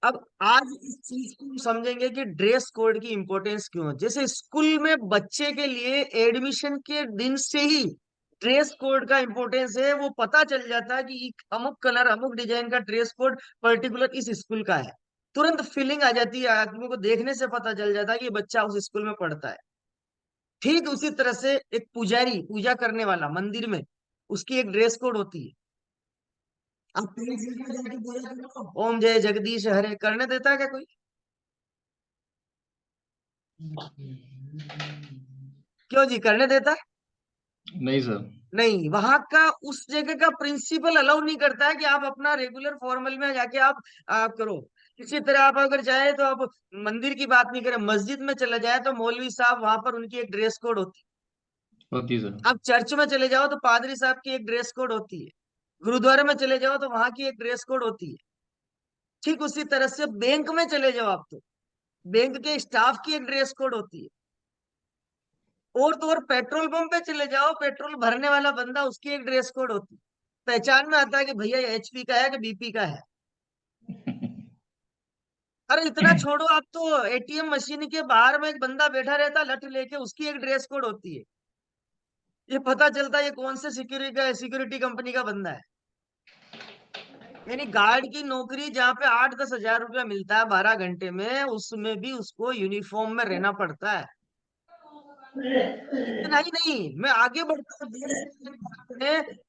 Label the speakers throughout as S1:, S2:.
S1: अब आज इस चीज को हम समझेंगे कि ड्रेस कोड की इंपॉर्टेंस क्यों है। जैसे स्कूल में बच्चे के लिए एडमिशन के दिन से ही ड्रेस कोड का इंपॉर्टेंस है, वो पता चल जाता है कि अमुक कलर अमुक डिजाइन का ड्रेस कोड पर्टिकुलर इस स्कूल का है। तुरंत फीलिंग आ जाती है, आदमी को देखने से पता चल जाता है कि ये बच्चा उस स्कूल में पढ़ता है। ठीक उसी तरह से एक पुजारी, पूजा करने वाला मंदिर में, उसकी एक ड्रेस कोड होती है। अब जाके पूजा करो, ओम जय जगदीश हरे करने देता है क्या कोई? क्यों जी, करने देता है?
S2: नहीं सर।
S1: नहीं, वहां का उस जगह का प्रिंसिपल अलाउ नहीं करता है कि आप अपना रेगुलर फॉर्मल में जाके आप करो। इसी तरह आप अगर चाहे तो आप मंदिर की बात नहीं करें, मस्जिद में चले जाए तो मौलवी साहब वहां पर उनकी एक ड्रेस कोड होती
S2: होती सर।
S1: है। आप चर्च में चले जाओ तो पादरी साहब की एक ड्रेस कोड होती है। गुरुद्वारे में चले जाओ तो वहां की एक ड्रेस कोड होती है। ठीक उसी तरह से बैंक में चले जाओ आप तो बैंक के स्टाफ की एक ड्रेस कोड होती है। और तो और पेट्रोल पंप पे चले जाओ, पेट्रोल भरने वाला बंदा, उसकी एक ड्रेस कोड होती है। पहचान में आता है कि भैया ये एचपी का है कि बीपी का है। अरे इतना छोड़ो, आप तो एटीएम मशीन के बाहर में एक बंदा बैठा रहता है लठ लेके, उसकी एक ड्रेस कोड होती है। ये पता चलता है ये कौन से सिक्योरिटी कंपनी का बंदा है। यानी गार्ड की नौकरी जहाँ पे 8-10 हजार रुपया मिलता है 12 घंटे में, उसमें भी उसको यूनिफॉर्म में रहना पड़ता है। इतना ही नहीं, मैं आगे बढ़ता हूँ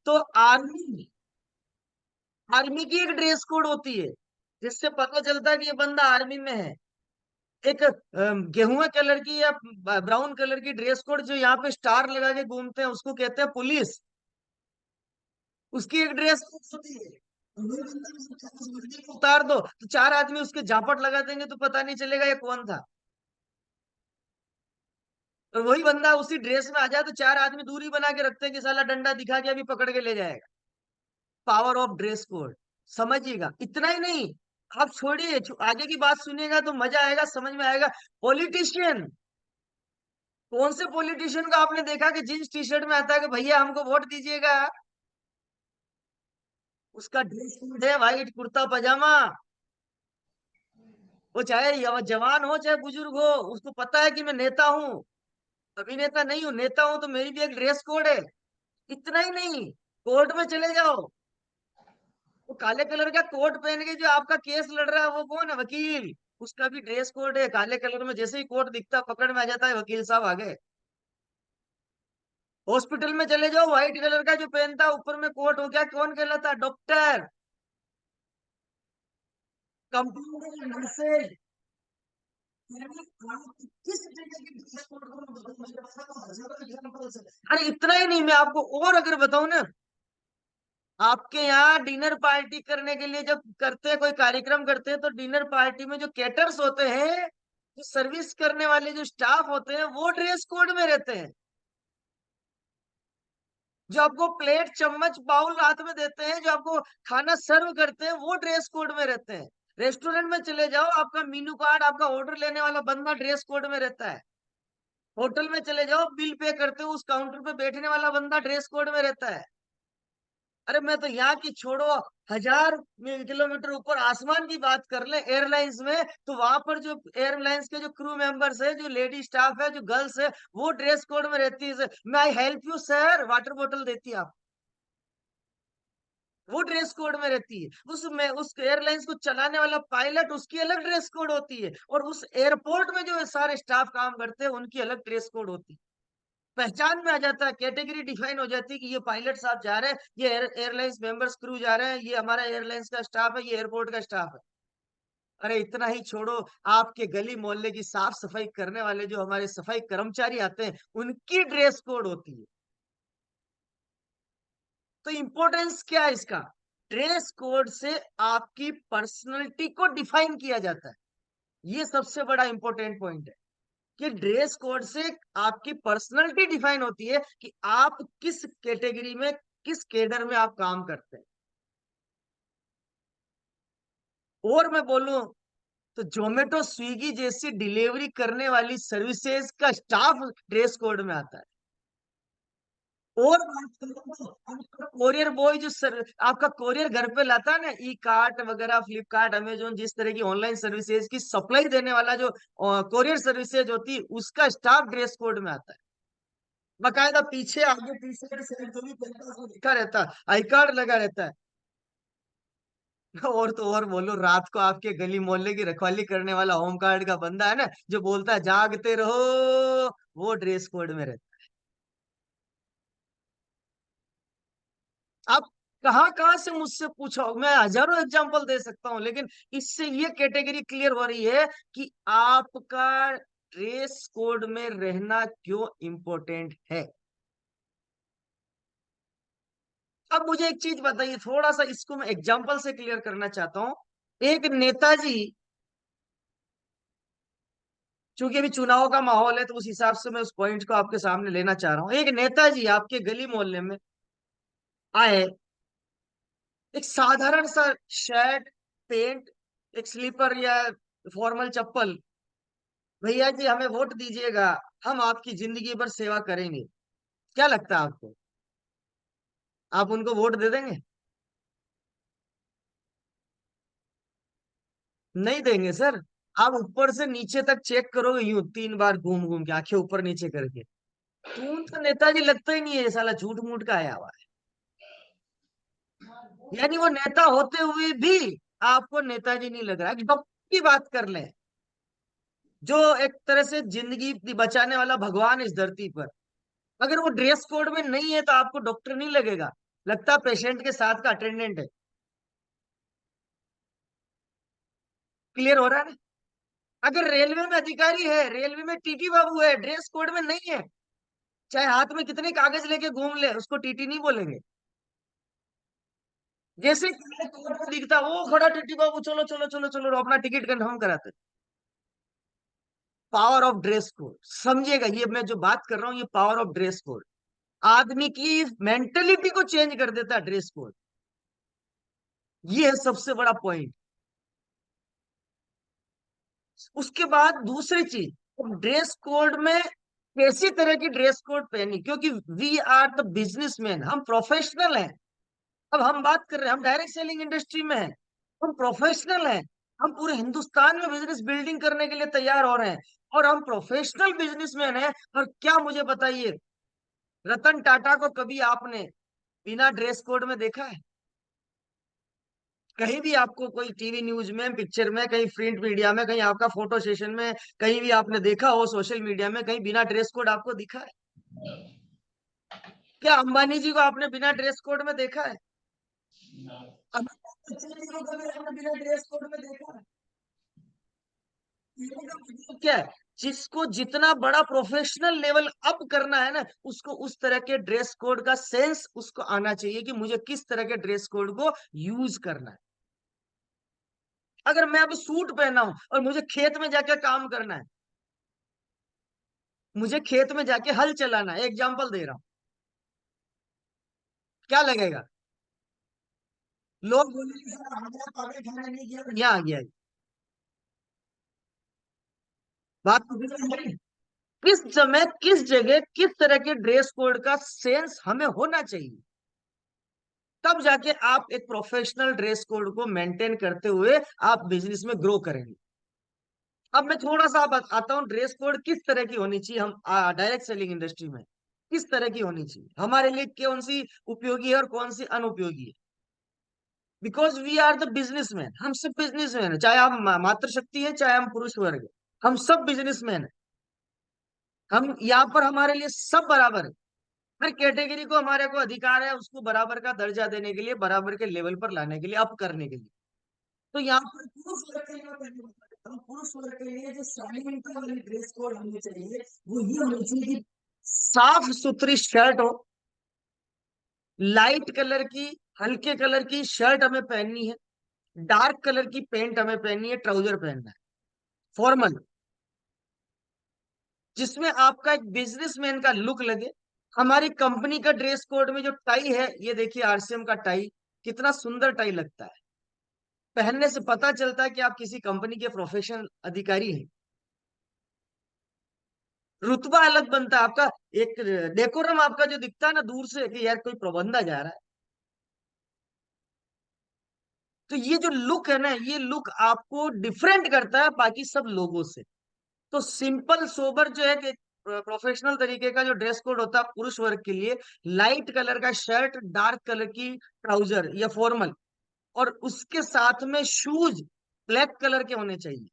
S1: तो आर्मी, आर्मी की एक ड्रेस कोड होती है, जिससे पता चलता है कि ये बंदा आर्मी में है। एक गेहुआ कलर की या ब्राउन कलर की ड्रेस कोड जो यहाँ पे स्टार लगा के घूमते हैं, उसको कहते हैं पुलिस। उसकी एक ड्रेस कोड होती है। वो बंदा उतार दो तो चार आदमी उसके झापट लगा देंगे तो पता नहीं चलेगा ये कौन था। और वही बंदा उसी ड्रेस में आ जाए तो चार आदमी दूरी बना के रखते हैं कि साला डंडा दिखा के अभी पकड़ के ले जाएगा। पावर ऑफ ड्रेस कोड, समझिएगा। इतना ही नहीं, आप छोड़िए, आगे की बात सुनिएगा तो मजा आएगा, समझ में आएगा। पॉलिटिशियन, कौन से पॉलिटिशियन का आपने देखा कि जींस टी शर्ट में आता है कि भैया हमको वोट दीजिएगा? उसका ड्रेस कोड है वाइट कुर्ता पजामा। वो चाहे जवान हो चाहे बुजुर्ग हो, उसको पता है कि मैं नेता हूँ। अभिनेता नहीं हूँ, नेता हूं, तो मेरी भी एक ड्रेस कोड है। इतना ही नहीं, कोर्ट में चले जाओ, वो काले कलर का कोट पहन के जो आपका केस लड़ रहा है वो कौन है? वकील। उसका भी ड्रेस कोड है काले कलर में, जैसे ही कोट दिखता पकड़ में आ जाता है वकील साहब आ गए। हॉस्पिटल में चले जाओ, व्हाइट कलर का जो पहनता है ऊपर में कोट हो गया, कौन कहलाता है? Doctor, compounder, nurses. किस जगह की ड्रेस कोड को मैं बताऊं, मेरे पास तो हजारों एग्जांपल्स है। अरे इतना ही नहीं, मैं आपको और अगर बताऊं ना, आपके यहाँ डिनर पार्टी करने के लिए जब करते हैं, कोई कार्यक्रम करते हैं, तो डिनर पार्टी में जो केटर्स होते हैं, जो सर्विस करने वाले जो स्टाफ होते हैं, वो ड्रेस कोड में रहते हैं। जो आपको प्लेट चम्मच बाउल हाथ में देते हैं, जो आपको खाना सर्व करते हैं, वो ड्रेस कोड में रहते हैं। रेस्टोरेंट में चले जाओ, आपका मीनू कार्ड, आपका ऑर्डर लेने वाला बंदा ड्रेस कोड में रहता है। होटल में चले जाओ, बिल पे करते हो, उस काउंटर पे बैठने वाला बंदा ड्रेस कोड में रहता है। अरे मैं तो यहाँ की छोड़ो, 1000 किलोमीटर ऊपर आसमान की बात कर ले, एयरलाइंस में, तो वहां पर जो एयरलाइंस के जो क्रू मेंबर्स है, जो लेडी स्टाफ है, जो गर्ल्स है, वो ड्रेस कोड में रहती है। मैं I help you sir, water बोतल देती है आप, वो ड्रेस कोड में रहती है। उसमें उस एयरलाइंस को चलाने वाला पायलट, उसकी अलग ड्रेस कोड होती है। और उस एयरपोर्ट में जो सारे स्टाफ काम करते हैं, उनकी अलग ड्रेस कोड होती है। पहचान में आ जाता है, कैटेगरी डिफाइन हो जाती है कि ये पायलट साहब जा रहे हैं, ये एयरलाइंस मेंबर्स क्रू जा रहे हैं, ये हमारा एयरलाइंस का स्टाफ है, ये एयरपोर्ट का स्टाफ है। अरे इतना ही छोड़ो, आपके गली मोहल्ले की साफ सफाई करने वाले जो हमारे सफाई कर्मचारी आते हैं, उनकी ड्रेस कोड होती है। तो इंपॉर्टेंस क्या है इसका? ड्रेस कोड से आपकी पर्सनैलिटी को डिफाइन किया जाता है। ये सबसे बड़ा इंपॉर्टेंट पॉइंट है कि ड्रेस कोड से आपकी पर्सनैलिटी डिफाइन होती है कि आप किस कैटेगरी में, किस केडर में आप काम करते हैं। और मैं बोलूं तो जोमेटो स्विगी जैसी डिलीवरी करने वाली सर्विसेज का स्टाफ ड्रेस कोड में आता है। और बात करूं तो आपका कोरियर बॉय जो सर आपका कोरियर घर पे लाता है ना, ई कार्ट वगैरह, फ्लिपकार्ट, अमेजोन, जिस तरह की ऑनलाइन सर्विसेज की सप्लाई देने वाला जो कोरियर सर्विसेज होती है, उसका स्टाफ ड्रेस कोड में आता है। बकायदा पीछे आगे टी शर्ट शर्ट जो भी पहनता है उसको लिखा रहता है, आई कार्ड लगा रहता है। और तो और बोलो, रात को आपके गली मोहल्ले की रखवाली करने वाला होम गार्ड का बंदा है ना, जो बोलता है जागते रहो, वो ड्रेस कोड में रहता है। आप कहाँ कहाँ से मुझसे पूछो, मैं हजारों एग्जांपल दे सकता हूँ, लेकिन इससे ये कैटेगरी क्लियर हो रही है कि आपका ड्रेस कोड में रहना क्यों इंपॉर्टेंट है। अब मुझे एक चीज बताइए, थोड़ा सा इसको मैं एग्जांपल से क्लियर करना चाहता हूँ। एक नेताजी, चूंकि अभी चुनाव का माहौल है तो उस हिसाब से मैं उस पॉइंट को आपके सामने लेना चाह रहा हूँ। एक नेताजी आपके गली मोहल्ले में आए, एक साधारण सा शर्ट, पैंट, एक स्लीपर या फॉर्मल चप्पल, भैया जी हमें वोट दीजिएगा, हम आपकी जिंदगी भर सेवा करेंगे। क्या लगता है आपको, आप उनको वोट दे देंगे? नहीं देंगे सर। आप ऊपर से नीचे तक चेक करोगे, यूं 3 बार घूम घूम के, आंखें ऊपर नीचे करके, तो नेताजी लगता ही नहीं है, ये साला झूठ मूठ का आया हुआ है। यानी वो नेता होते हुए भी आपको नेताजी नहीं लग रहा है। डॉक्टर की बात कर लें, जो एक तरह से जिंदगी बचाने वाला भगवान इस धरती पर, अगर वो ड्रेस कोड में नहीं है तो आपको डॉक्टर नहीं लगेगा, लगता पेशेंट के साथ का अटेंडेंट है। क्लियर हो रहा है ना? अगर रेलवे में अधिकारी है, रेलवे में टीटी बाबू है, ड्रेस कोड में नहीं है, चाहे हाथ में कितने कागज लेके घूम ले, उसको टीटी नहीं बोलेंगे। जैसे कोर्ट में दिखता वो खड़ा टीटी बाबू, चलो चलो चलो चलो, अपना टिकट कंफर्म कराते। पावर ऑफ ड्रेस कोड समझिएगा, ये मैं जो बात कर रहा हूँ, ये पावर ऑफ ड्रेस कोड आदमी की मेंटेलिटी को चेंज कर देता है, ड्रेस कोड। ये है सबसे बड़ा पॉइंट। उसके बाद दूसरी चीज, ड्रेस कोड में कैसी तरह की ड्रेस कोड पहनी, क्योंकि वी आर द बिजनेसमैन, हम प्रोफेशनल हैं। अब हम बात कर रहे हैं, हम डायरेक्ट सेलिंग इंडस्ट्री में हैं, हम प्रोफेशनल हैं, हम पूरे हिंदुस्तान में बिजनेस बिल्डिंग करने के लिए तैयार हो रहे हैं, और हम प्रोफेशनल बिजनेसमैन हैं। और क्या मुझे बताइए, रतन टाटा को कभी आपने बिना ड्रेस कोड में देखा है? कहीं भी आपको कोई टीवी न्यूज में, पिक्चर में, कहीं प्रिंट मीडिया में, कहीं आपका फोटो सेशन में, कहीं भी आपने देखा हो सोशल मीडिया में, कहीं बिना ड्रेस कोड आपको दिखा है? क्या अंबानी जी को आपने बिना ड्रेस कोड में देखा है? अमिताभ बच्चन जी को कभी आपने बिना ड्रेस कोड में देखा है? कहने का मतलब क्या है, जिसको जितना बड़ा प्रोफेशनल लेवल अप करना है ना, उसको उस तरह के ड्रेस कोड का सेंस उसको आना चाहिए कि मुझे किस तरह के ड्रेस कोड को यूज करना है। अगर मैं अभी सूट पहना हूं और मुझे खेत में जाके काम करना है, मुझे खेत में जाके हल चलाना है, एग्जाम्पल दे रहा हूं, क्या लगेगा? लोग बोलेंगे "सर, हमारा पागल खाना नहीं किया, यहाँ आ गया है।" बात तो बिल्कुल है। किस समय, किस जगह, किस तरह के ड्रेस कोड का सेंस हमें होना चाहिए, तब जाके आप एक प्रोफेशनल ड्रेस कोड को मेंटेन करते हुए आप बिजनेस में ग्रो करेंगे। अब मैं थोड़ा सा आता हूँ, ड्रेस कोड किस तरह की होनी चाहिए, हम डायरेक्ट सेलिंग इंडस्ट्री में किस तरह की होनी चाहिए, हमारे लिए कौन सी उपयोगी है और कौन सी अनुपयोगी है। Because we are the businessman, हम सब बिजनेसमैन है, चाहे आप मातृ शक्ति है, चाहे हम पुरुष वर्ग है, हम सब बिजनेसमैन है। हम यहाँ पर हमारे लिए सब बराबर है। हर कैटेगरी को हमारे को अधिकार है उसको बराबर का दर्जा देने के लिए, बराबर के लेवल पर लाने के लिए, अप करने के लिए। तो यहाँ पर पुरुष वर्ग के लिए मैं पहले बता देता हूँ, पुरुष वर्ग के लिए जो शालीनता वाली ड्रेस कोड होनी चाहिए, वो ये होनी चाहिए कि साफ सुथरी शर्ट हो, लाइट कलर की, हल्के कलर की शर्ट हमें पहननी है, डार्क कलर की पैंट हमें पहननी है, ट्राउजर पहनना है, फॉर्मल, जिसमें आपका एक बिजनेसमैन का लुक लगे। हमारी कंपनी का ड्रेस कोड में जो टाई है, ये देखिए आरसीएम का टाई, कितना सुंदर टाई लगता है, पहनने से पता चलता है कि आप किसी कंपनी के प्रोफेशनल अधिकारी हैं। रुतबा अलग बनता है आपका, एक डेकोरम आपका जो दिखता है ना दूर से कि यार कोई प्रबंधा जा रहा है। तो ये जो लुक है ना, ये लुक आपको डिफरेंट करता है बाकी सब लोगों से। तो सिंपल सोबर जो है कि प्रोफेशनल तरीके का जो ड्रेस कोड होता है पुरुष वर्ग के लिए, लाइट कलर का शर्ट, डार्क कलर की ट्राउजर या फॉर्मल, और उसके साथ में शूज ब्लैक कलर के होने चाहिए।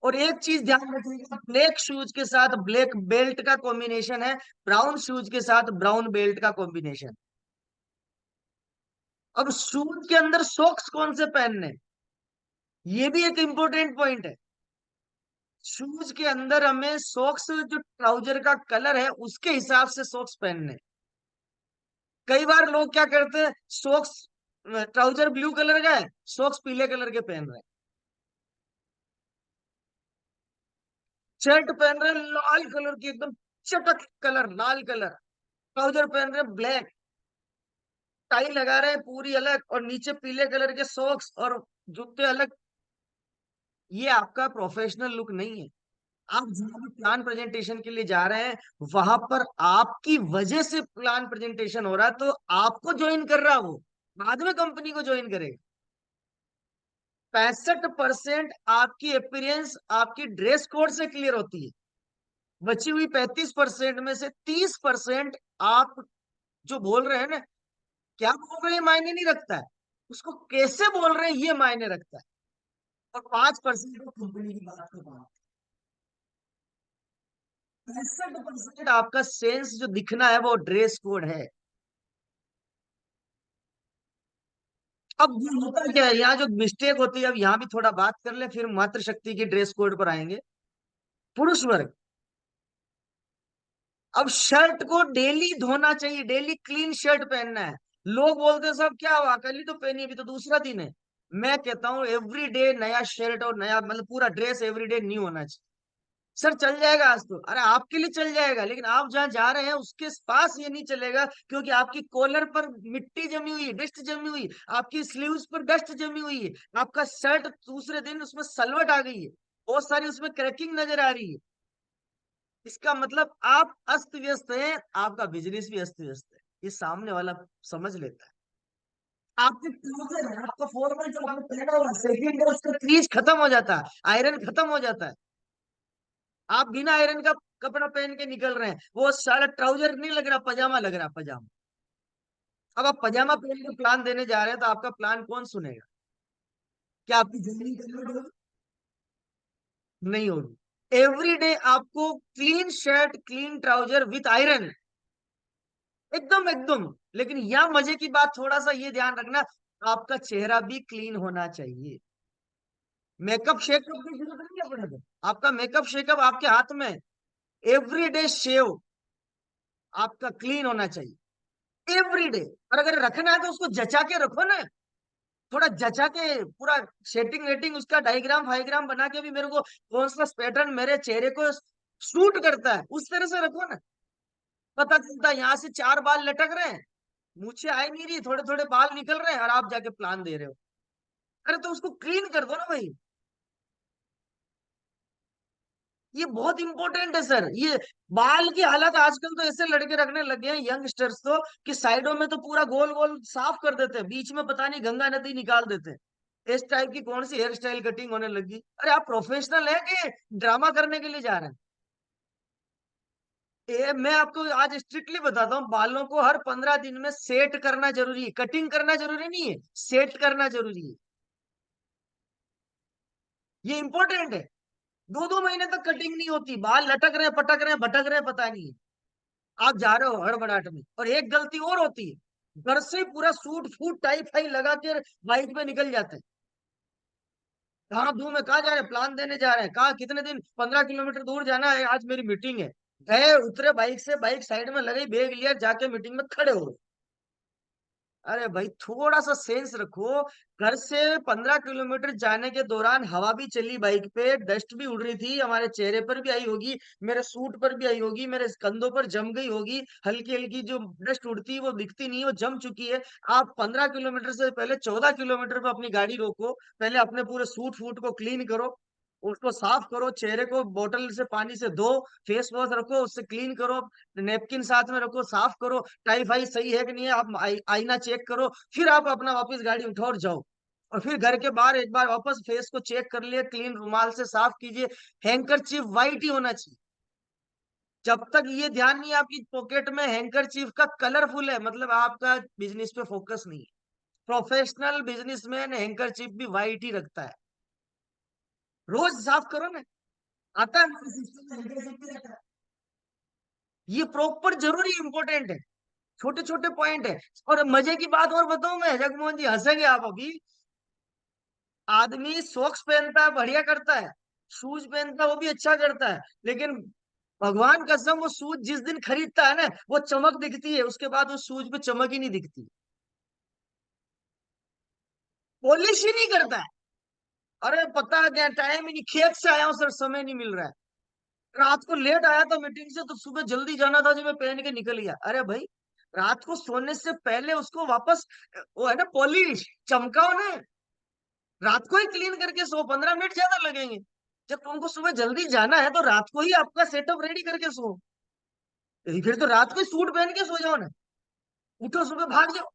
S1: और एक चीज ध्यान रखिएगा, ब्लैक शूज के साथ ब्लैक बेल्ट का कॉम्बिनेशन है, ब्राउन शूज के साथ ब्राउन बेल्ट का कॉम्बिनेशन। अब शूज के अंदर सॉक्स कौन से पहनने, ये भी एक इंपॉर्टेंट पॉइंट है। शूज के अंदर हमें सॉक्स, जो ट्राउजर का कलर है उसके हिसाब से सॉक्स पहनने। कई बार लोग क्या करते हैं, सॉक्स, ट्राउजर ब्लू कलर का है, सॉक्स पीले कलर के पहन रहे हैं। शर्ट पहन रहे हैं लाल कलर की, एकदम चटक कलर लाल कलर, ट्राउजर पहन रहे हैं ब्लैक, टाई लगा रहे हैं पूरी अलग, और नीचे पीले कलर के सॉक्स और जूते अलग। ये आपका प्रोफेशनल लुक नहीं है। आप जहाँ भी प्लान प्रेजेंटेशन के लिए जा रहे हैं, वहां पर आपकी वजह से प्लान प्रेजेंटेशन हो रहा है, तो आपको ज्वाइन कर रहा है वो, बाद में कंपनी को ज्वाइन करेगा। 65% आपकी अपीयरेंस आपकी ड्रेस कोड से क्लियर होती है। बची हुई 35% में से 30% आप जो बोल रहे हैं ना, क्या बोल रहे हैं मायने नहीं रखता है, उसको कैसे बोल रहे हैं ये मायने रखता है। और 5% कंपनी की बात कर रहा हूं। 65% आपका सेंस जो दिखना है वो ड्रेस कोड है। अब ये होता क्या है, यहाँ जो मिस्टेक होती है, अब यहाँ भी थोड़ा बात कर ले, फिर मातृशक्ति की ड्रेस कोड पर आएंगे। पुरुष वर्ग, अब शर्ट को डेली धोना चाहिए, डेली क्लीन शर्ट पहनना है। लोग बोलते हैं सब क्या हुआ, कल ही तो पहनी, अभी तो दूसरा दिन है। मैं कहता हूँ एवरी डे नया शर्ट और नया, मतलब पूरा ड्रेस एवरी डे न्यू होना चाहिए। सर चल जाएगा आज तो, अरे आपके लिए चल जाएगा, लेकिन आप जहां जा रहे हैं उसके पास ये नहीं चलेगा, क्योंकि आपकी कॉलर पर मिट्टी जमी हुई है, डस्ट जमी हुई है, आपकी स्लीव्स पर डस्ट जमी हुई है, आपका शर्ट दूसरे दिन उसमें सलवट आ गई है, बहुत सारी उसमें क्रैकिंग नजर आ रही है। इसका मतलब आप अस्त व्यस्त हैं, आपका बिजनेस भी अस्त व्यस्त है, ये सामने वाला समझ लेता है। आपके क्लोजर है, आपका फॉर्मल जो आपने पहना हुआ सेकंड है, उसका क्रीज खत्म हो जाता है, आयरन खत्म हो जाता है, आप बिना आयरन का कपड़ा पहन के निकल रहे हैं, वो सारा ट्राउजर नहीं लग रहा, पजामा लग रहा, पजामा। अब आप पजामा पहन के प्लान देने जा रहे हैं, तो आपका प्लान कौन सुनेगा? क्या आपकी जर्नी कन्वर्ट होगी? नहीं होगी। एवरी डे आपको clean shirt, clean trouser with iron, एकदम एकदम। लेकिन यह मजे की बात, थोड़ा सा ये ध्यान रखना, आपका चेहरा भी क्लीन होना चाहिए। मेकअप शेकअप की जरूरत नहीं है अपने को, आपका मेकअप शेकअप आपके हाथ में। एवरी डे शेव आपका क्लीन होना चाहिए, एवरी डे। और अगर रखना है तो उसको जचा के रखो ना, थोड़ा जचा के पूरा सेटिंग वेटिंग उसका डायग्राम फाइग्राम बना के भी, मेरे को कौन सा पैटर्न मेरे चेहरे को सूट करता है उस तरह से रखो ना। पता चलता है यहाँ से 4 बाल लटक रहे हैं, मुझे आई नहीं रही, थोड़े थोड़े बाल निकल रहे हैं, और आप जाके प्लान दे रहे हो। अरे तो उसको क्लीन कर दो ना भाई। ये बहुत इंपॉर्टेंट है सर, ये बाल की हालत आजकल तो ऐसे लड़के रखने लगे हैं यंगस्टर्स तो, कि साइडों में तो पूरा गोल गोल साफ कर देते हैं, बीच में पता नहीं गंगा नदी निकाल देते हैं। इस टाइप की कौन सी हेयर स्टाइल कटिंग होने लगी? अरे आप प्रोफेशनल है कि ड्रामा करने के लिए जा रहे हैं? मैं आपको आज स्ट्रिक्टली बताता हूँ, बालों को हर 15 दिन में सेट करना जरूरी है, कटिंग करना जरूरी नहीं है, सेट करना जरूरी है। ये इंपॉर्टेंट है। 2-2 महीने तक कटिंग नहीं होती, बाल लटक रहे हैं, पटक रहे हैं, भटक रहे हैं, पता नहीं है। आप जा रहे हो हड़बड़ाहट में, और एक गलती और होती है, घर से पूरा सूट फूट टाई फाई लगा के बाइक में निकल जाते हैं। कहाँ दूर में, कहाँ जा रहे हैं, प्लान देने जा रहे हैं, कहाँ कितने दिन, 15 किलोमीटर दूर जाना है, आज मेरी मीटिंग है। गए उतरे बाइक से, बाइक साइड में लगाई, बैग लिया, जाके मीटिंग में खड़े हो गए। अरे भाई थोड़ा सा सेंस रखो। घर से 15 किलोमीटर जाने के दौरान हवा भी चली बाइक पे, डस्ट भी उड़ रही थी, हमारे चेहरे पर भी आई होगी, मेरे सूट पर भी आई होगी, मेरे कंधों पर जम गई होगी, हल्की हल्की जो डस्ट उड़ती है वो दिखती नहीं है, वो जम चुकी है। आप 15 किलोमीटर से पहले 14 किलोमीटर पे अपनी गाड़ी रोको, पहले अपने पूरे सूट फूट को क्लीन करो, उसको साफ करो, चेहरे को बोतल से पानी से धो, फेस वॉश रखो, उससे क्लीन करो, नेपकिन साथ में रखो, साफ करो, टाई फाई सही है कि नहीं है, आप आईना चेक करो, फिर आप अपना वापस गाड़ी उठाओ और जाओ। और फिर घर के बाहर एक बार वापस फेस को चेक कर लिए, क्लीन रुमाल से साफ कीजिए। हैंकरचीफ वाइट ही होना चाहिए। जब तक ये ध्यान नहीं है आपकी पॉकेट में हैंकरचीफ का कलरफुल है, मतलब आपका बिजनेस पे फोकस नहीं है। प्रोफेशनल बिजनेसमैन हैंकरचीफ भी वाइट ही रखता है। रोज साफ करो ना, आता है हमारे सिस्टम में handkerchief भी रहता है। ये प्रॉपर जरूरी इंपॉर्टेंट है, छोटे छोटे पॉइंट है। और मजे की बात और बताऊं मैं, जगमोहन जी हंसेंगे आप अभी। आदमी सॉक्स पहनता है बढ़िया करता है, शूज पहनता है वो भी अच्छा करता है, लेकिन भगवान कसम वो शूज जिस दिन खरीदता है ना, वो चमक दिखती है, उसके बाद उस शूज पे चमक ही नहीं दिखती। पॉलिश ही नहीं करता है। अरे पता है क्या, टाइम ही नहीं, खेत से आया हूँ सर, समय नहीं मिल रहा है। रात को लेट आया था मीटिंग से, तो सुबह जल्दी जाना था जो मैं पहन के निकल गया। अरे भाई, रात को सोने से पहले उसको वापस, वो है ना पॉलिश, चमकाओ ना। रात को ही क्लीन करके सो, 15 मिनट ज्यादा लगेंगे। जब तुमको सुबह जल्दी जाना है तो रात को ही आपका सेटअप रेडी करके सो। फिर तो रात को ही सूट पहन के सो जाओ ना, उठो सुबह भाग जाओ।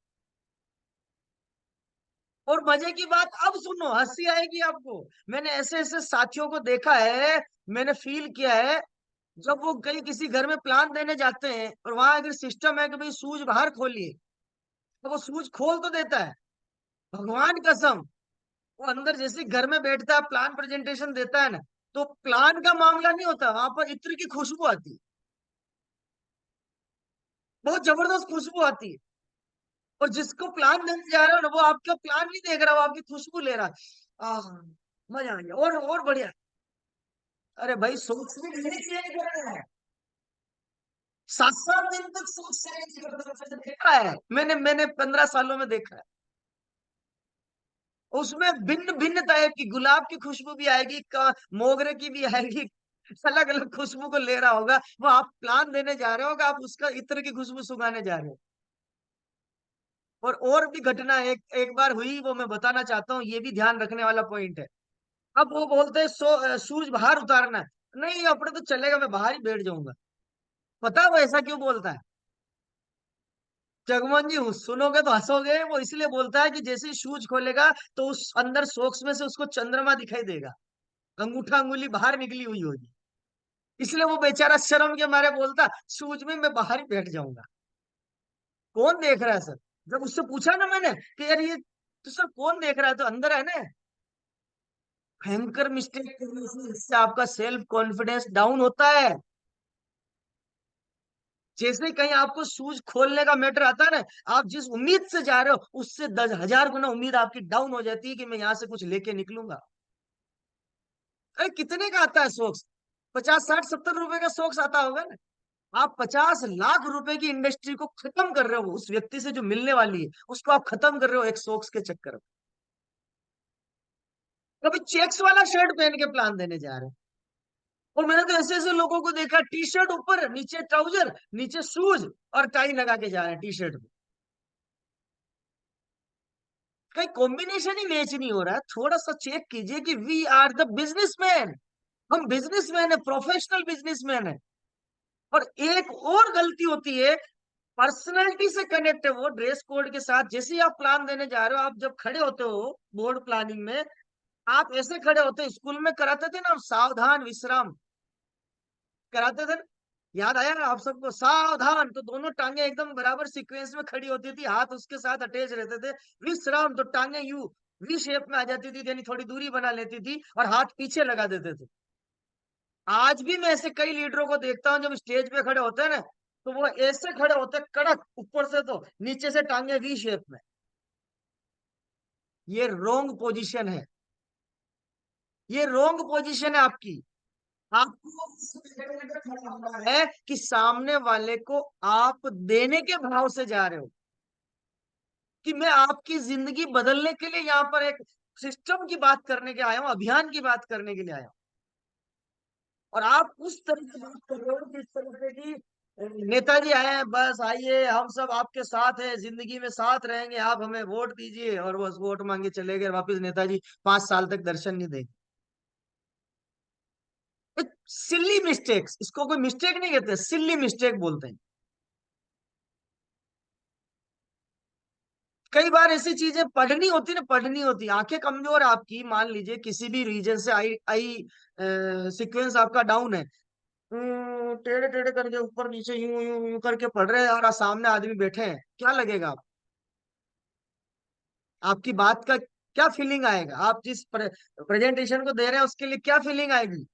S1: और मजे की बात अब सुनो, हंसी आएगी आपको। मैंने ऐसे ऐसे साथियों को देखा है, मैंने फील किया है। जब वो कहीं किसी घर में प्लान देने जाते हैं और वहां अगर सिस्टम है कि भाई शूज बाहर खोलिए, तो वो शूज खोल तो देता है, भगवान कसम। वो अंदर जैसे घर में बैठता है, प्लान प्रेजेंटेशन देता है ना, तो प्लान का मामला नहीं होता, वहां पर इत्र की खुशबू आती है, बहुत जबरदस्त खुशबू आती है। और जिसको प्लान देने जा रहे हो ना, वो आपका प्लान नहीं देख रहा, वो आपकी खुशबू ले रहा है। आह, मजा आ गया, और बढ़िया। अरे भाई सोच में नहीं चेंज कर रहे हैं, 7 7 दिन तक सोच चेंज करते रहते हैं। देखा है मैंने 15 सालों में देखा है। उसमें भिन्न भिन्न टाइप की, गुलाब की खुशबू भी आएगी, मोगरे की भी आएगी, अलग अलग खुशबू को ले रहा होगा वो। आप प्लान देने जा रहे हो कि आप उसका इत्र की खुशबू सुखाने जा रहे हो। और भी घटना एक एक बार हुई, वो मैं बताना चाहता हूँ, ये भी ध्यान रखने वाला पॉइंट है। अब वो बोलते हैं शूज बाहर उतारना है। नहीं अपने तो चलेगा, मैं बाहर ही बैठ जाऊंगा। पता है वो ऐसा क्यों बोलता है? जगमोहन जी सुनोगे तो हंसोगे। वो इसलिए बोलता है कि जैसे ही शूज खोलेगा तो उस अंदर सॉक्स में से उसको चंद्रमा दिखाई देगा, अंगूठा अंगुली बाहर निकली हुई होगी। इसलिए वो बेचारा शर्म के मारे बोलता, शूज में मैं बाहर ही बैठ जाऊंगा। कौन देख रहा है सर? जब उससे पूछा ना मैंने कि यार ये तो सर कौन देख रहा है, तो अंदर है ना, भयंकर मिस्टेक करने से इससे आपका सेल्फ कॉन्फिडेंस डाउन होता है। जैसे ही कहीं आपको शूज खोलने का मैटर आता है ना, आप जिस उम्मीद से जा रहे हो उससे 10,000 गुना उम्मीद आपकी डाउन हो जाती है कि मैं यहाँ से कुछ लेके निकलूंगा। अरे कितने का आता है सॉक्स? 50 60 70 रुपए का सॉक्स आता होगा ना। आप 50 लाख रुपए की इंडस्ट्री को खत्म कर रहे हो, उस व्यक्ति से जो मिलने वाली है उसको आप खत्म कर रहे हो एक सॉक्स के चक्कर में। कभी चेक्स वाला शर्ट पहन के प्लान देने जा रहे हैं। और मैंने तो ऐसे ऐसे लोगों को देखा, टी शर्ट ऊपर, नीचे ट्राउजर, नीचे शूज, और टाई लगा के जा रहे हैं टी शर्ट में। कहीं कॉम्बिनेशन ही मैच नहीं हो रहा है। थोड़ा सा चेक कीजिए कि वी आर द बिजनेसमैन, हम बिजनेसमैन है, प्रोफेशनल बिजनेसमैन है। और एक और गलती होती है, पर्सनैलिटी से कनेक्ट है वो ड्रेस कोड के साथ। जैसे ही आप प्लान देने जा रहे हो, आप जब खड़े होते हो बोर्ड प्लानिंग में, आप ऐसे खड़े होते हो, स्कूल में कराते थे ना हम, सावधान विश्राम कराते थे ना? याद आया ना आप सबको? सावधान तो दोनों टांगे एकदम बराबर सीक्वेंस में खड़ी होती थी, हाथ उसके साथ अटैच रहते थे। विश्राम तो टांगे यू वी शेप में आ जाती थी, यानी थोड़ी दूरी बना लेती थी और हाथ पीछे लगा देते थे। आज भी मैं ऐसे कई लीडरों को देखता हूँ, जब स्टेज पे खड़े होते हैं ना, तो वो ऐसे खड़े होते हैं कड़क, ऊपर से तो नीचे से टांगे वी शेप में। ये रॉन्ग पोजीशन है, ये रॉन्ग पोजीशन है आपकी। आपको खड़ा होना है कि सामने वाले को आप देने के भाव से जा रहे हो, कि मैं आपकी जिंदगी बदलने के लिए यहाँ पर एक सिस्टम की बात करने के आया हूँ, अभियान की बात करने के लिए आया हूँ। और आप उस तरह से बात कर रहे हो जिस तरह से कि नेताजी आए हैं, बस आइए हम सब आपके साथ हैं, जिंदगी में साथ रहेंगे, आप हमें वोट दीजिए, और बस वोट मांगे चले गए वापिस। नेताजी 5 साल तक दर्शन नहीं देंगे। सिल्ली मिस्टेक्स, इसको कोई मिस्टेक नहीं कहते, सिल्ली मिस्टेक बोलते हैं। कई बार ऐसी चीजें पढ़नी होती ना, पढ़नी होती, आंखें कमजोर है आपकी, मान लीजिए किसी भी रीजन से आई आई सीक्वेंस आपका डाउन है, टेढ़े टेढ़े करके ऊपर नीचे यूं यूं यूं करके पढ़ रहे हैं और सामने आदमी बैठे हैं, क्या लगेगा आपकी बात का क्या फीलिंग आएगा, आप जिस प्रेजेंटेशन को दे रहे हैं उसके लिए क्या फीलिंग आएगी?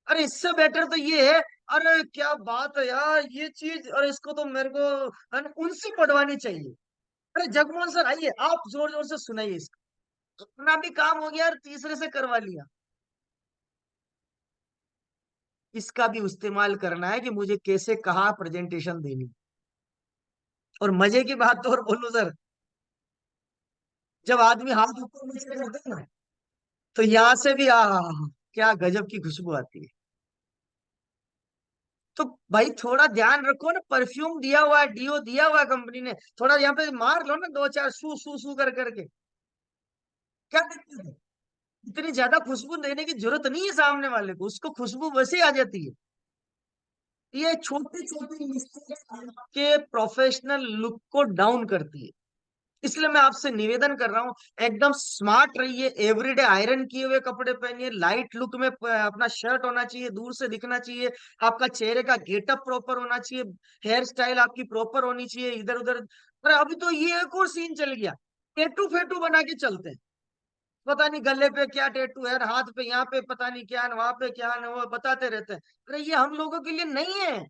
S1: अरे इससे बेटर तो ये है, अरे क्या बात है यार ये चीज, और इसको तो मेरे को है ना, उनसे पढ़वानी चाहिए। अरे जगमोहन सर आइए, आप जोर जोर से सुनाइए इसको, अपना भी काम हो गया और तीसरे से करवा लिया। इसका भी इस्तेमाल करना है कि मुझे कैसे कहाँ प्रेजेंटेशन देनी। और मजे की बात तो और बोलूं सर, जब आदमी हाथ ऊपर नीचे करते हैं ना, तो यहाँ से भी क्या गजब की खुशबू आती है। तो भाई थोड़ा ध्यान रखो ना, परफ्यूम दिया हुआ है, डीओ दिया हुआ है कंपनी ने, थोड़ा यहाँ पे मार लो ना दो चार सू सू सू कर करके, क्या दिक्कत है? इतनी ज्यादा खुशबू देने की जरूरत नहीं है सामने वाले को, उसको खुशबू वैसे ही आ जाती है। ये छोटी छोटी मिस्टेक्स आपके प्रोफेशनल लुक को डाउन करती है। इसलिए मैं आपसे निवेदन कर रहा हूँ, एकदम स्मार्ट रहिए, एवरीडे आयरन किए हुए कपड़े पहनिए, लाइट लुक में अपना शर्ट होना चाहिए, दूर से दिखना चाहिए, आपका चेहरे का गेटअप प्रॉपर होना चाहिए, हेयर स्टाइल आपकी प्रॉपर होनी चाहिए, इधर उधर। पर अभी तो ये एक और सीन चल गया, टेटू फेटू बना के चलते हैं, पता नहीं गले पे क्या टेटू है, हाथ पे यहाँ पे पता नहीं क्या है, वहां पे क्या है, वो बताते रहते हैं। अरे ये हम लोगों के लिए नहीं है,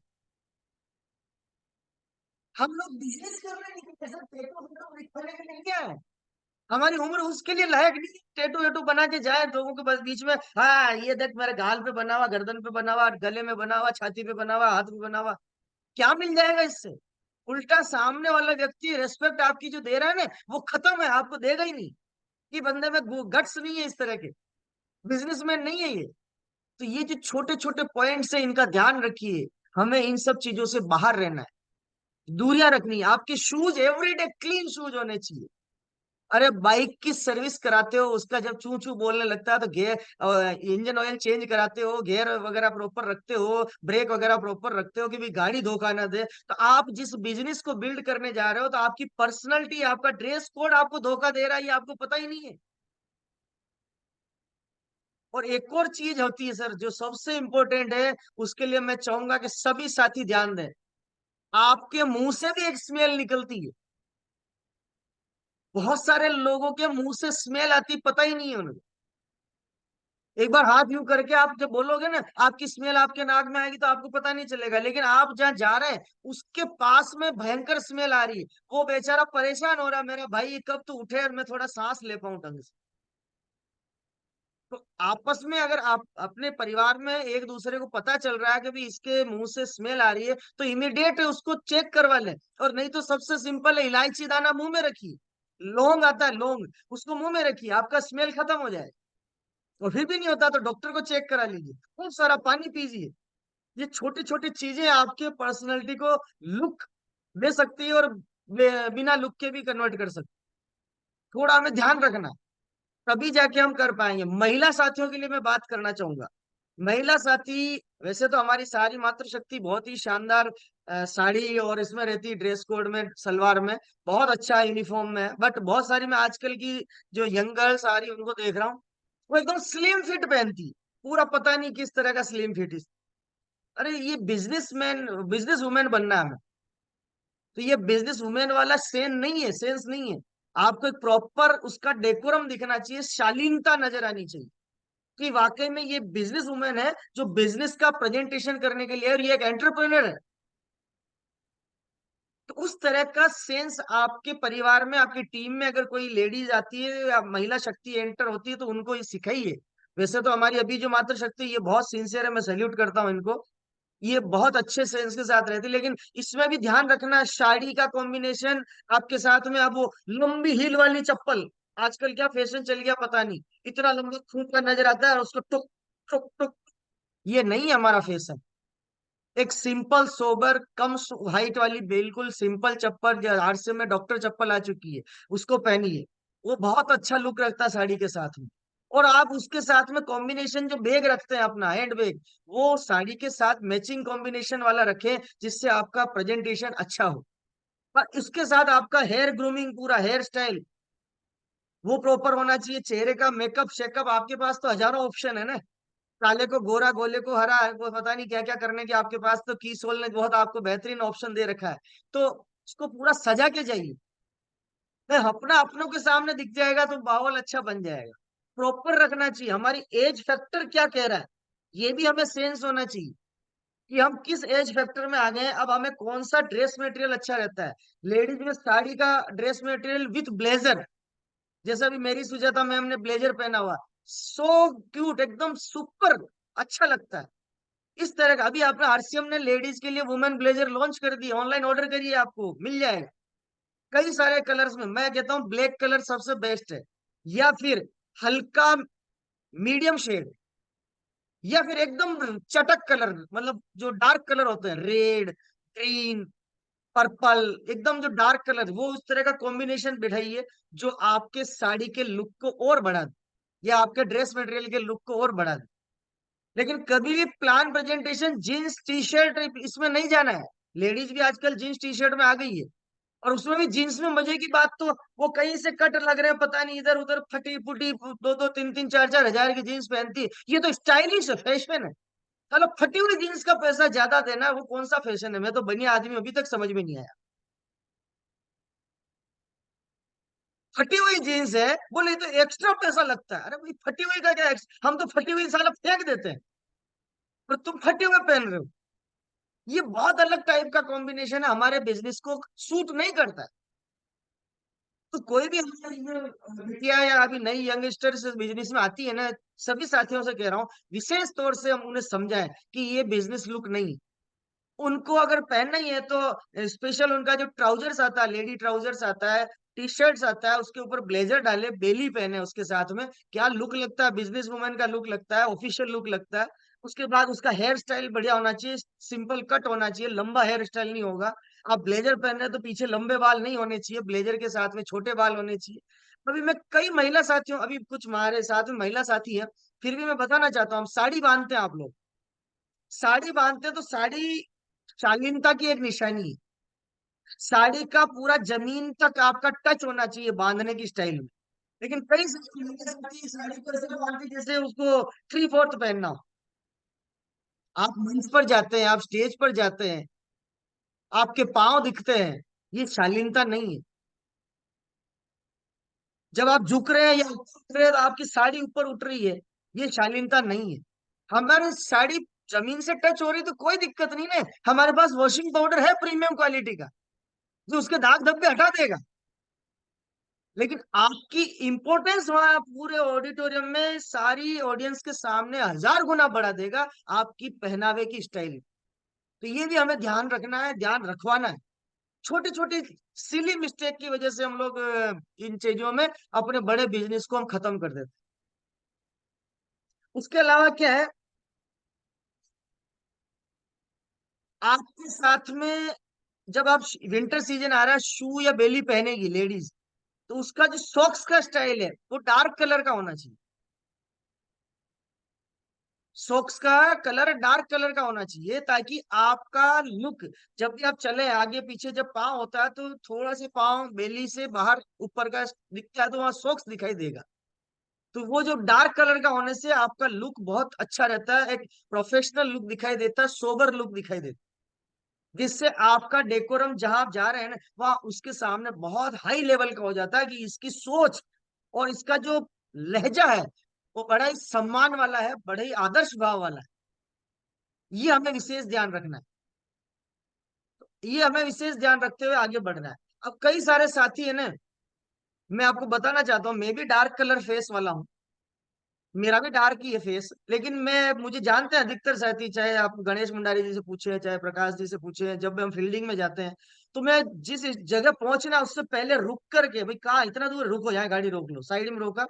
S1: हम लोग बिजनेस कर रहे हैं, लेकिन ऐसा टेटू फेटू दिखाने के लिए क्या है? हमारी उम्र उसके लिए लायक नहीं, टेटू वेटू बना के जाए लोगों के बस बीच में, हाँ ये देख मेरे गाल पे बना हुआ, गर्दन पे बना हुआ, गले में बना हुआ, छाती पे बना हुआ, हाथ पे बना हुआ, क्या मिल जाएगा इससे? उल्टा सामने वाला व्यक्ति रिस्पेक्ट आपकी जो दे रहा है ना, वो खत्म है, आपको देगा ही नहीं। कि बंदे में गट्स नहीं है इस तरह के, बिजनेसमैन नहीं है ये। तो ये जो छोटे छोटे पॉइंट्स है, इनका ध्यान रखिए, हमें इन सब चीजों से बाहर रहना है, दूरियां रखनी है। आपके शूज एवरीडे क्लीन शूज होने चाहिए। अरे बाइक की सर्विस कराते हो, उसका जब चू चू बोलने लगता है तो गियर इंजन ऑयल चेंज कराते हो, गियर वगैरह प्रॉपर रखते हो, ब्रेक वगैरह प्रॉपर रखते हो कि भाई गाड़ी धोखा ना दे, तो आप जिस बिजनेस को बिल्ड करने जा रहे हो, तो आपकी पर्सनैलिटी, आपका ड्रेस कोड आपको धोखा दे रहा है, ये आपको पता ही नहीं है। और एक और चीज होती है सर जो सबसे इंपॉर्टेंट है, उसके लिए मैं चाहूंगा कि सभी साथी ध्यान दें, आपके मुंह से भी एक स्मेल निकलती है, बहुत सारे लोगों के मुंह से स्मेल आती, पता ही नहीं है उन्हें। एक बार हाथ यूं करके आप जब बोलोगे ना, आपकी स्मेल आपके नाक में आएगी तो आपको पता नहीं चलेगा, लेकिन आप जहाँ जा रहे हैं उसके पास में भयंकर स्मेल आ रही है, वो बेचारा परेशान हो रहा है, मेरा भाई कब तो उठे और मैं थोड़ा सांस ले पाऊं ढंग से। तो आपस में अगर आप अपने परिवार में एक दूसरे को पता चल रहा है कि भाई इसके मुंह से स्मेल आ रही है, तो इमीडिएट उसको चेक करवा लें। और नहीं तो सबसे सिंपल है, इलायची दाना मुंह में रखिए, लौंग आता है लौंग, उसको मुंह में रखिए, आपका स्मेल खत्म हो जाए। और फिर भी नहीं होता तो डॉक्टर को चेक करा लीजिए, खूब सारा पानी पीजिए। ये छोटी छोटी चीजें आपके पर्सनैलिटी को लुक दे सकती है, और बिना लुक के भी कन्वर्ट कर सकती है। थोड़ा हमें ध्यान रखना, तभी जाके हम कर पाएंगे। महिला साथियों के लिए मैं बात करना चाहूंगा। महिला साथी, वैसे तो हमारी सारी मातृशक्ति बहुत ही शानदार साड़ी और इसमें रहती है, ड्रेस कोड में, सलवार में, बहुत अच्छा यूनिफॉर्म में है, बट बहुत सारी मैं आजकल की जो यंग गर्ल्स आ रही है उनको देख रहा हूँ, वो एकदम स्लिम फिट पहनती है, पूरा पता नहीं किस तरह का स्लिम फिट। अरे ये बिजनेसमैन, बिजनेस वुमेन बनना है हमें, तो ये बिजनेस वुमेन वाला सेंस नहीं है। आपको एक प्रॉपर उसका डेकोरम दिखना चाहिए, शालीनता नजर आनी चाहिए कि वाकई में ये बिजनेस वुमेन है जो बिजनेस का प्रेजेंटेशन करने के लिए, और ये एक एंटरप्रेन्योर है। तो उस तरह का सेंस आपके परिवार में, आपकी टीम में अगर कोई लेडीज आती है या महिला शक्ति एंटर होती है, तो उनको ये सिखाइए। वैसे तो हमारी अभी जो मातृशक्ति, ये बहुत सिंसियर है, मैं सैल्यूट करता हूँ इनको, ये बहुत अच्छे सेंस के साथ रहती है, लेकिन इसमें भी ध्यान रखना, साड़ी का कॉम्बिनेशन आपके साथ में, अब वो लंबी हील वाली चप्पल, आजकल क्या फैशन चल गया पता नहीं, इतना लंबा खूंट का नजर आता है और उसको टुक टुक टुक, ये नहीं हमारा फैशन। एक सिंपल सोबर कम हाइट वाली बिल्कुल सिंपल चप्पल, जो आज से में डॉक्टर चप्पल आ चुकी है, उसको पहनिए, वो बहुत अच्छा लुक रखता है साड़ी के साथ में। और आप उसके साथ में कॉम्बिनेशन जो बैग रखते हैं अपना हैंड बैग, वो साड़ी के साथ मैचिंग कॉम्बिनेशन वाला रखें, जिससे आपका प्रेजेंटेशन अच्छा हो। पर इसके साथ आपका हेयर ग्रूमिंग, पूरा हेयर स्टाइल वो प्रॉपर होना चाहिए। चेहरे का मेकअप शेकअप, आपके पास तो हजारों ऑप्शन है ना, काले को गोरा, गोले को हरा, वो पता नहीं क्या क्या करने के आपके पास तो की सोल ने बहुत आपको बेहतरीन ऑप्शन दे रखा है। तो उसको पूरा सजा के जाइए, नहीं अपना अपनों के सामने दिख जाएगा तो माहौल अच्छा बन जाएगा। प्रॉपर रखना चाहिए। हमारी एज फैक्टर क्या कह रहा है, ये भी हमें सेंस होना चाहिए कि हम किस एज फैक्टर में आ गए हैं। अब हमें कौन सा ड्रेस मटेरियल अच्छा रहता है। लेडीज में साड़ी का ड्रेस मटेरियल विथ ब्लेजर, जैसा भी मेरी सुजाता मैम ने ब्लेजर पहना हुआ, सो क्यूट, एकदम सुपर अच्छा लगता है। इस तरह का अभी आपने आरसीएम ने लेडीज के लिए वुमेन ब्लेजर लॉन्च कर दी, ऑनलाइन ऑर्डर करिए आपको मिल जाएगा कई सारे कलर्स में। मैं कहता हूँ ब्लैक कलर सबसे बेस्ट है, या फिर हल्का मीडियम शेड, या फिर एकदम चटक कलर, मतलब जो डार्क कलर होते हैं, रेड, ग्रीन, पर्पल, एकदम जो डार्क कलर, वो उस तरह का कॉम्बिनेशन बिठाइए जो आपके साड़ी के लुक को और बढ़ा दे, या आपके ड्रेस मटेरियल के लुक को और बढ़ा दे। लेकिन कभी भी plan presentation jeans T shirt इसमें नहीं जाना है। लेडीज भी आजकल जींस टी शर्ट में आ गई है, और उसमें भी जींस में मजे की बात तो वो कहीं से कट लग रहे हैं, पता नहीं इधर उधर फटी फुटी, दो दो तीन तीन चार चार हजार की जींस पहनती है, ये तो स्टाइलिश है, फैशन है। चलो फटी हुई जींस का पैसा ज्यादा देना, वो कौन सा फैशन है, मैं तो बनिया आदमी अभी तक समझ में नहीं आया। फटी हुई जीन्स है, बोले तो एक्स्ट्रा पैसा लगता है। अरे भाई फटी हुई का क्या हम तो फटी हुई साला फेंक देते हैं, पर तुम फटे हुए पहन रहे हो। ये बहुत अलग टाइप का कॉम्बिनेशन है, हमारे बिजनेस को सूट नहीं करता है। तो कोई भी हमारी बिटिया या अभी नई यंगस्टर्स बिजनेस में आती है ना, सभी साथियों से कह रहा हूँ, विशेष तौर से हम उन्हें समझाएं कि ये बिजनेस लुक नहीं, उनको अगर पहनना ही है तो स्पेशल उनका जो ट्राउजर्स आता है, लेडी ट्राउजर्स आता है, टी शर्ट्स आता है, उसके ऊपर ब्लेजर डाले, बेली पहने, उसके साथ में क्या लुक लगता है, बिजनेस वुमेन का लुक लगता है, ऑफिशियल लुक लगता है। उसके बाद उसका हेयर स्टाइल बढ़िया होना चाहिए, सिंपल कट होना चाहिए, लंबा हेयर स्टाइल नहीं होगा। आप ब्लेजर पहन रहे हैं तो पीछे लंबे बाल नहीं होने चाहिए, ब्लेजर के साथ में छोटे बाल होने चाहिए। अभी मैं कई महिला साथियों, अभी कुछ हमारे साथ में महिला साथी है, फिर भी मैं बताना चाहता हूँ, हम साड़ी बांधते हैं आप लोग, साड़ी बांधते हैं तो साड़ी शालीनता की एक निशानी है। साड़ी का पूरा जमीन तक आपका टच होना चाहिए बांधने की स्टाइल में। लेकिन कई साड़ी साड़ी को ऐसे बांधती जैसे उसको थ्री फोर्थ पहनना हो। आप मंच पर जाते हैं, आप स्टेज पर जाते हैं, आपके पांव दिखते हैं, ये शालीनता नहीं है। जब आप झुक रहे हैं या उठ रहे हैं तो आपकी साड़ी ऊपर उठ रही है, ये शालीनता नहीं है। हमारी साड़ी जमीन से टच हो रही तो कोई दिक्कत नहीं ना, हमारे पास वॉशिंग पाउडर है प्रीमियम क्वालिटी का, जो उसके दाग धब्बे हटा देगा। लेकिन आपकी इंपॉर्टेंस वहां पूरे ऑडिटोरियम में सारी ऑडियंस के सामने हजार गुना बढ़ा देगा, आपकी पहनावे की स्टाइल। तो ये भी हमें ध्यान रखना है, ध्यान रखवाना है। छोटी छोटी सिली मिस्टेक की वजह से हम लोग इन चीजों में अपने बड़े बिजनेस को हम खत्म कर देते हैं। उसके अलावा क्या है, आपके साथ में जब आप विंटर सीजन आ रहा है, शू या बेली पहनेगी लेडीज, तो उसका जो सॉक्स का स्टाइल है वो डार्क कलर का होना चाहिए। सॉक्स का कलर डार्क कलर का होना चाहिए, ताकि आपका लुक, जब भी आप चले आगे पीछे, जब पाँव होता है तो थोड़ा से पाँव बेली से बाहर ऊपर का दिखता है तो वहां सॉक्स दिखाई देगा। तो वो जो डार्क कलर का होने से आपका लुक बहुत अच्छा रहता है, एक प्रोफेशनल लुक दिखाई देता है, सोबर लुक दिखाई देता है, जिससे आपका डेकोरम जहां आप जा रहे हैं ना, वहां उसके सामने बहुत हाई लेवल का हो जाता है कि इसकी सोच और इसका जो लहजा है वो बड़ा ही सम्मान वाला है, बड़े ही आदर्श भाव वाला है। ये हमें विशेष ध्यान रखना है, ये हमें विशेष ध्यान रखते हुए आगे बढ़ना है। अब कई सारे साथी है ना, मैं आपको बताना चाहता हूँ, मैं भी डार्क कलर फेस वाला हूँ, मेरा भी डार्क ही है फेस, लेकिन मैं, मुझे जानते हैं अधिकतर साथी, चाहे आप गणेश मुंडारी जी से पूछे, चाहे प्रकाश जी से पूछे, जब भी हम फील्डिंग में जाते हैं तो मैं जिस जगह पहुंचना उससे पहले रुक करके, भाई कहाँ इतना दूर, रुको यहाँ गाड़ी रोक लो, साइड में रोका,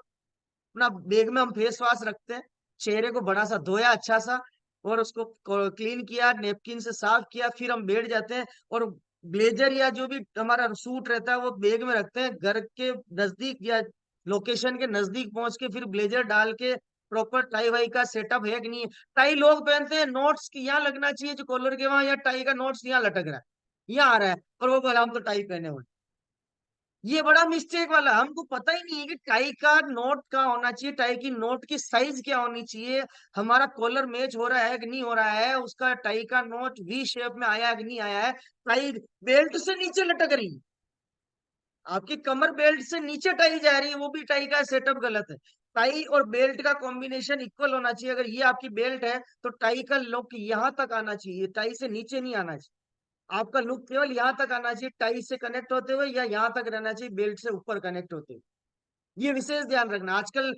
S1: अपना बैग में हम फेस वॉश रखते हैं, चेहरे को बड़ा सा धोया अच्छा सा, और उसको क्लीन किया, नेपकिन से साफ किया, फिर हम बैठ जाते हैं, और ब्लेजर या जो भी हमारा सूट रहता है वो बैग में रखते हैं, घर के नजदीक या लोकेशन के नजदीक पहुंच के फिर ब्लेजर डाल के प्रॉपर टाई वाई का सेटअप है कि नहीं है। टाई लोग पहनते हैं नोट्स की यहाँ लगना चाहिए जो कॉलर के वहां, या टाई का नोट्स यहाँ लटक रहा है, यहाँ आ रहा है, और वो बोला हम तो टाई पहने हुए। ये बड़ा मिस्टेक वाला, हमको पता ही नहीं है कि टाई का नोट कहाँ होना चाहिए, टाई की नोट की साइज क्या होनी चाहिए, हमारा कॉलर मैच हो रहा है कि नहीं हो रहा है, उसका टाई का नोट वी शेप में आया है कि नहीं आया है। टाई बेल्ट से नीचे लटक रही है, आपकी कमर बेल्ट से नीचे टाई जा रही है, वो भी टाई का सेटअप गलत है। टाई और बेल्ट का कॉम्बिनेशन इक्वल होना चाहिए। अगर ये आपकी बेल्ट है तो टाई का लुक यहाँ तक आना चाहिए, टाई से नीचे नहीं आना चाहिए। आपका लुक केवल यहाँ तक आना चाहिए, टाई से कनेक्ट होते हुए, या यहाँ तक रहना चाहिए बेल्ट से ऊपर कनेक्ट होते हुए। ये विशेष ध्यान रखना। आजकल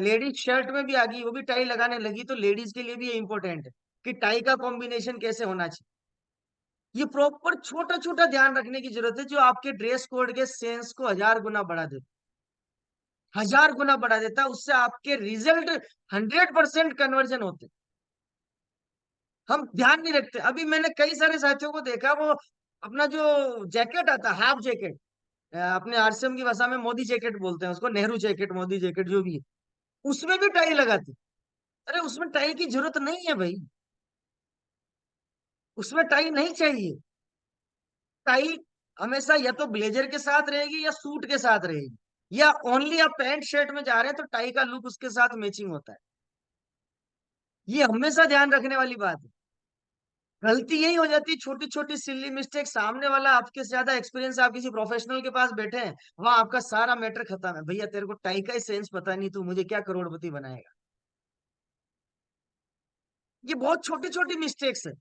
S1: लेडीज शर्ट में भी आ गई, वो भी टाई लगाने लगी, तो लेडीज के लिए भी ये इंपॉर्टेंट है कि टाई का कॉम्बिनेशन कैसे होना चाहिए। ये प्रॉपर छोटा छोटा ध्यान रखने की जरूरत है, जो आपके ड्रेस कोड के सेंस को 1000 गुना बढ़ा देता, 1000 गुना बढ़ा देता है। उससे आपके रिजल्ट 100% कन्वर्जन होते। हम ध्यान नहीं रखते। अभी मैंने कई सारे साथियों को देखा, वो अपना जो जैकेट आता है, हाफ जैकेट, अपने आरसीएम की भाषा में मोदी जैकेट बोलते हैं उसको, नेहरू जैकेट, मोदी जैकेट जो भी है, उसमें भी टाई लगाती। अरे उसमें टाई की जरूरत नहीं है भाई, उसमें टाई नहीं चाहिए। टाई हमेशा या तो ब्लेजर के साथ रहेगी या सूट के साथ रहेगी, या ओनली आप पैंट शर्ट में जा रहे हैं तो टाई का लुक उसके साथ मैचिंग होता है। ये हमेशा ध्यान रखने वाली बात है। गलती यही हो जाती है, छोटी छोटी सिली मिस्टेक, सामने वाला आपके से ज्यादा एक्सपीरियंस, आप किसी प्रोफेशनल के पास बैठे हैं, वहां आपका सारा मैटर खत्म है। भैया तेरे को टाई का ही सेंस पता नहीं, तू मुझे क्या करोड़पति बनाएगा। ये बहुत छोटी छोटी मिस्टेक्स है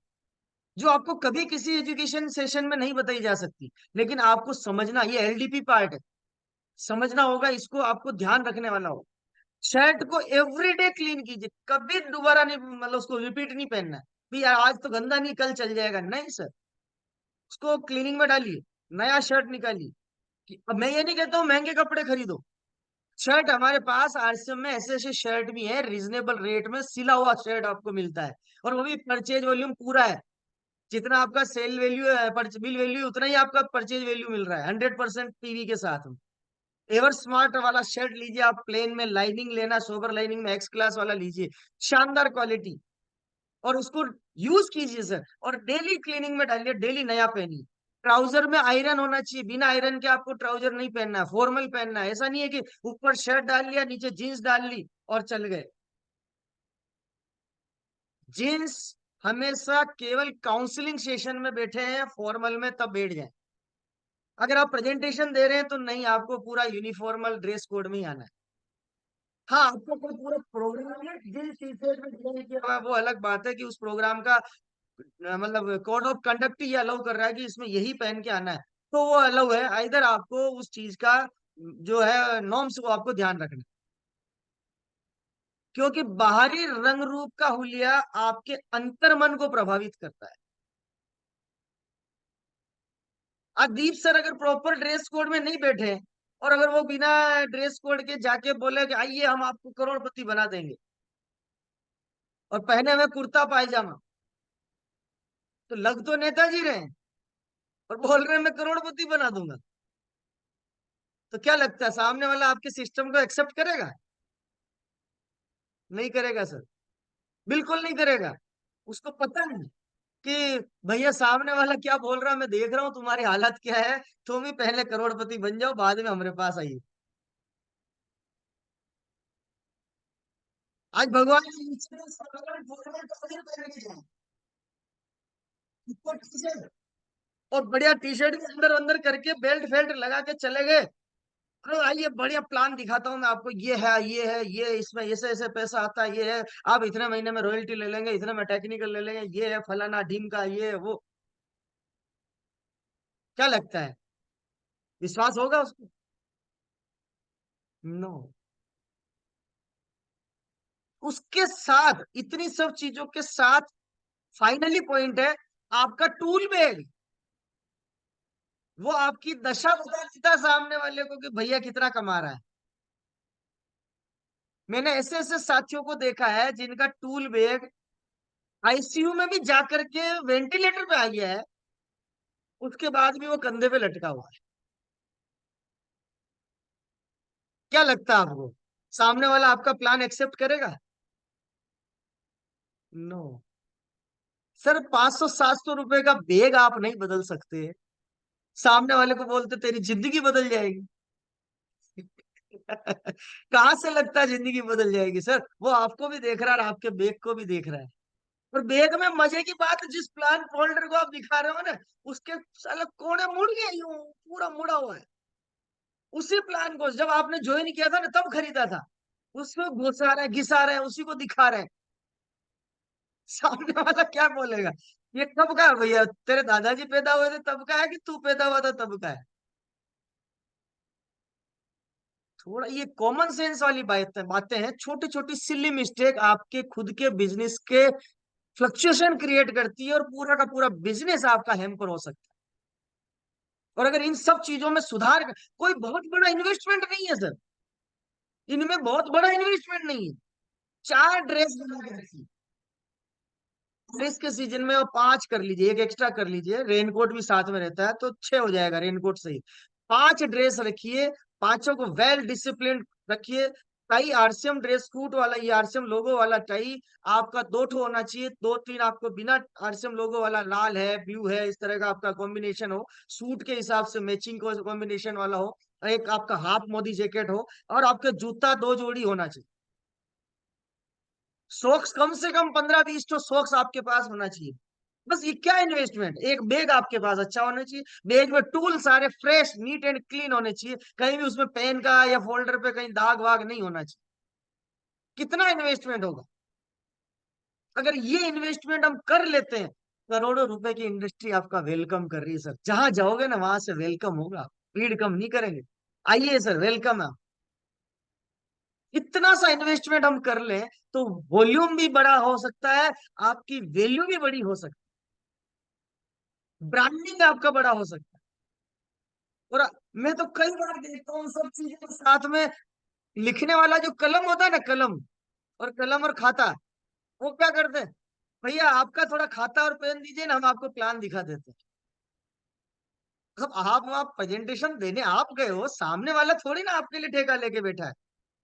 S1: जो आपको कभी किसी एजुकेशन सेशन में नहीं बताई जा सकती, लेकिन आपको समझना, ये एलडीपी पार्ट है, समझना होगा इसको, आपको ध्यान रखने वाला हो। शर्ट को एवरीडे क्लीन कीजिए, कभी दोबारा नहीं, मतलब उसको रिपीट नहीं पहनना है। भी यार आज तो गंदा नहीं, कल चल जाएगा, नहीं सर, उसको क्लीनिंग में डालिए, नया शर्ट निकालिए। अब मैं ये नहीं कहता हूँ महंगे कपड़े खरीदो। शर्ट हमारे पास आरसीएम में ऐसे ऐसे शर्ट भी है, रीजनेबल रेट में सिला हुआ शर्ट आपको मिलता है, और वो भी परचेज वॉल्यूम पूरा है। जितना आपका सेल वैल्यू है, बिल वैल्यू, उतना ही आपका परचेज वैल्यू मिल रहा है, 100% पीवी के साथ में। एवर स्मार्ट वाला शर्ट लीजिए आप, प्लेन में, लाइनिंग लेना सोबर लाइनिंग में, एक्स क्लास वाला लीजिए, शानदार क्वालिटी, और उसको यूज कीजिए सर, और डेली क्लीनिंग में डालिए, डेली नया पहनिए। ट्राउजर में आयरन होना चाहिए, बिना आयरन के आपको ट्राउजर नहीं पहनना है, फॉर्मल पहनना है। ऐसा नहीं है कि ऊपर शर्ट डाल लिया, नीचे जीन्स डाल ली और चल गए। जीन्स हमेशा केवल काउंसलिंग सेशन में बैठे हैं, फॉर्मल में तब बैठ जाए। अगर आप प्रेजेंटेशन दे रहे हैं तो नहीं, आपको पूरा यूनिफॉर्मल ड्रेस कोड में ही आना है। हाँ, आपको कोई पूरा प्रोग्राम है जिस टी शर्ट में डिजाइन किया हुआ है, वो अलग बात है कि उस प्रोग्राम का मतलब code of conduct he allow कर रहा है कि इसमें यही पहन के आना है, तो वो अलाउ है। इधर आपको उस चीज का जो है नॉर्म्स को आपको ध्यान रखना है। क्योंकि बाहरी रंग रूप का हुलिया आपके अंतर मन को प्रभावित करता है। दीप सर अगर प्रॉपर ड्रेस कोड में नहीं बैठे, और अगर वो बिना ड्रेस कोड के जाके बोले कि आइए हम आपको करोड़पति बना देंगे, और पहने हुए कुर्ता पायजामा, तो लग तो नेताजी रहे हैं और बोल रहे हैं मैं करोड़पति बना दूंगा, तो क्या लगता है सामने वाला आपके सिस्टम को एक्सेप्ट करेगा? नहीं करेगा सर, बिल्कुल नहीं करेगा। उसको पता नहीं कि भैया सामने वाला क्या बोल रहा है, मैं देख रहा हूँ तुम्हारी हालत क्या है, तुम ही पहले करोड़पति बन जाओ, बाद में हमारे पास आइए। आज भगवान ने नीचे में साधारण फॉर्मल कपड़े पहन के जाए, ऊपर टी-शर्ट, और बढ़िया टी शर्ट के अंदर अंदर करके बेल्ट फेल्ट लगा के चले गए। अरे आइए बढ़िया प्लान दिखाता हूँ मैं आपको, ये है ये है ये, इसमें ऐसे ऐसे पैसा आता है, ये है, आप इतने महीने में रॉयल्टी ले लेंगे, इतने में टेक्निकल ले लेंगे, ये है फलाना ढीम का, ये है वो। क्या लगता है विश्वास होगा उसको? नो। उसके साथ, इतनी सब चीजों के साथ, फाइनली पॉइंट है आपका टूल बैग। वो आपकी दशा बता देता है सामने वाले को कि भैया कितना कमा रहा है। मैंने ऐसे ऐसे साथियों को देखा है जिनका टूल बैग आईसीयू में भी जाकर के वेंटिलेटर पे आ गया है, उसके बाद भी वो कंधे पे लटका हुआ है। क्या लगता है आपको, सामने वाला आपका प्लान एक्सेप्ट करेगा? नो। सर 500-700 रुपए का बैग आप नहीं बदल सकते, सामने वाले को बोलते तेरी जिंदगी बदल जाएगी। कहाँ से लगता है जिंदगी बदल जाएगी सर, वो आपको भी देख रहा है और आपके बैग को भी देख रहा है। और बैग में मजे की बात है, जिस प्लान फोल्डर को आप दिखा रहे हो ना, उसके साला कोने मुड़ गया, यूं पूरा मुड़ा हुआ है। उसी प्लान को जब आपने ज्वाइन किया था ना तब खरीदा था, उसको घुसा रहे घिसा रहे उसी को दिखा रहे हैं। सामने वाला क्या बोलेगा, ये कब का है भैया, तेरे दादाजी पैदा हुए थे तब का है कि तू पैदा हुआ था तब का है? थोड़ा ये कॉमन सेंस वाली बातें हैं, छोटी छोटी सिली मिस्टेक आपके खुद के बिजनेस के फ्लक्चुएशन क्रिएट करती है और पूरा का पूरा बिजनेस आपका हैम्पर हो सकता है। और अगर इन सब चीजों में सुधार, कोई बहुत बड़ा इन्वेस्टमेंट नहीं है सर, इनमें बहुत बड़ा इन्वेस्टमेंट नहीं है। 4 ड्रेस बना के रखिए, ड्रेस के सीजन में वो 5 कर लीजिए, एक एक्स्ट्रा कर लीजिए, रेनकोट भी साथ में रहता है तो 6 हो जाएगा रेनकोट से ही। 5 ड्रेस रखिए, पांचों को वेल डिसिप्लिन रखिए। टाई आरसीएम ड्रेस कोड वाला, ये आरसीएम लोगो वाला टाई आपका 2 ठो होना चाहिए, 2-3 आपको बिना आरसीएम लोगो वाला, लाल है ब्लू है इस तरह का आपका कॉम्बिनेशन हो, सूट के हिसाब से मैचिंग कॉम्बिनेशन वाला हो, और एक आपका हाफ मोदी जैकेट हो, और आपके जूता 2 जोड़ी होना चाहिए। सॉक्स कम से कम 15-20 तो सॉक्स आपके पास होना चाहिए। बस ये क्या इन्वेस्टमेंट, एक बैग आपके पास अच्छा होना चाहिए, बैग में टूल सारे फ्रेश नीट एंड क्लीन होने चाहिए, कहीं भी उसमें पेन का या फोल्डर पे कहीं दाग वाग नहीं होना चाहिए। कितना इन्वेस्टमेंट होगा, अगर ये इन्वेस्टमेंट हम कर लेते हैं, करोड़ों रुपए की इंडस्ट्री आपका वेलकम कर रही है सर, जहां जाओगे ना वहां से वेलकम होगा, भीड़ कम नहीं करेंगे, आइए सर वेलकम है। इतना सा इन्वेस्टमेंट हम कर लें तो वॉल्यूम भी बड़ा हो सकता है, आपकी वैल्यू भी बड़ी हो सकती है, ब्रांडिंग आपका बड़ा हो सकता है। और मैं तो कई बार देखता हूँ सब चीजों के साथ में लिखने वाला जो कलम होता है ना, कलम और खाता, वो क्या करते हैं, भैया आपका थोड़ा खाता और पेन दीजिए ना, हम आपको प्लान दिखा देते हैं। अब आप वहां प्रेजेंटेशन देने आप गए हो, सामने वाला थोड़ी ना आपके लिए ठेका लेके बैठा है